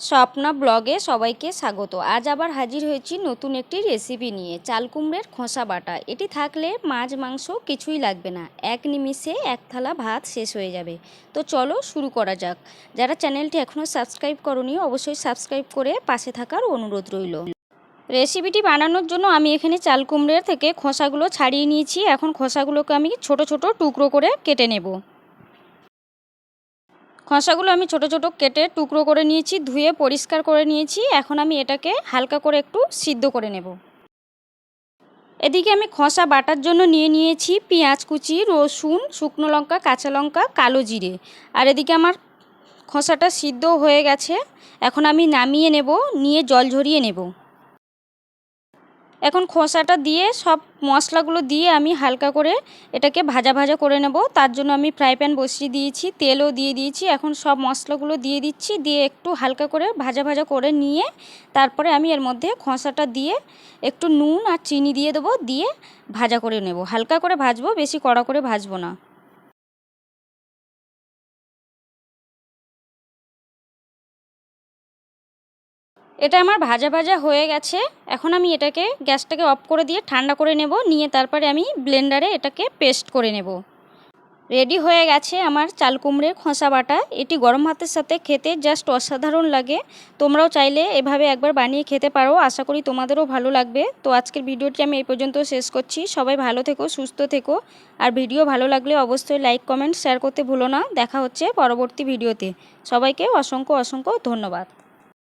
স্বপ্না ব্লগে সবাইকে স্বাগত। আজ আবার হাজির হয়েছি নতুন একটি রেসিপি নিয়ে, চালকুমড়ের খোসা বাটা। এটি থাকলে মাছ মাংস কিছুই লাগবে না, এক নিমিষে এক থালা ভাত শেষ হয়ে যাবে। তো চলো শুরু করা যাক। যারা চ্যানেলটি এখনও সাবস্ক্রাইব করোনি অবশ্যই সাবস্ক্রাইব করে পাশে থাকার অনুরোধ রইল। রেসিপিটি বানানোর জন্য আমি এখানে চালকুমড়ের থেকে খোসাগুলো ছাড়িয়ে নিয়েছি। এখন খোসাগুলোকে আমি ছোট ছোট টুকরো করে কেটে নেব। খোসাগুলো আমি ছোট ছোট কেটে টুকরো করে নিয়েছি, ধুয়ে পরিষ্কার করে নিয়েছি। এখন আমি এটাকে হালকা করে একটু সিদ্ধ করে নেব। এদিকে আমি খোসা বাটার জন্য নিয়েছি পেঁয়াজ কুচি, রসুন, শুকনো লঙ্কা, কাঁচা লঙ্কা, কালো জিরে। আর এদিকে আমার খোসাটা সিদ্ধ হয়ে গেছে। এখন আমি নামিয়ে নেব, নিয়ে জল ঝরিয়ে নেব। এখন খোসাটা দিয়ে সব মশলাগুলো দিয়ে আমি হালকা করে এটাকে ভাজা ভাজা করে নেব। তার জন্য আমি ফ্রাই প্যান বসিয়ে দিয়েছি, তেলও দিয়ে দিয়েছি। এখন সব মশলাগুলো দিয়ে দিচ্ছি, দিয়ে একটু হালকা করে ভাজা ভাজা করে নিয়ে তারপরে আমি এর মধ্যে খোসাটা দিয়ে একটু নুন আর চিনি দিয়ে দেবো, দিয়ে ভাজা করে নেব। হালকা করে ভাজবো, বেশি কড়া করে ভাজবো না। এটা আমার ভাজা ভাজা হয়ে গেছে। এখন আমি এটাকে গ্যাসটাকে অফ করে দিয়ে ঠান্ডা করে নেব, নিয়ে তারপরে আমি ব্লেন্ডারে এটাকে পেস্ট করে নেব। রেডি হয়ে গেছে আমার চালকুমড়ের খোসা বাটা। এটি গরম ভাতের সাথে খেতে জাস্ট অসাধারণ লাগে। তোমরাও চাইলে এভাবে একবার বানিয়ে খেতে পারো, আশা করি তোমাদেরও ভালো লাগবে। তো আজকের ভিডিওটি আমি এই পর্যন্ত শেষ করছি। সবাই ভালো থেকো, সুস্থ থেকো। আর ভিডিও ভালো লাগলে অবশ্যই লাইক কমেন্ট শেয়ার করতে ভুলো না। দেখা হচ্ছে পরবর্তী ভিডিওতে। সবাইকে অসংখ্য অসংখ্য ধন্যবাদ।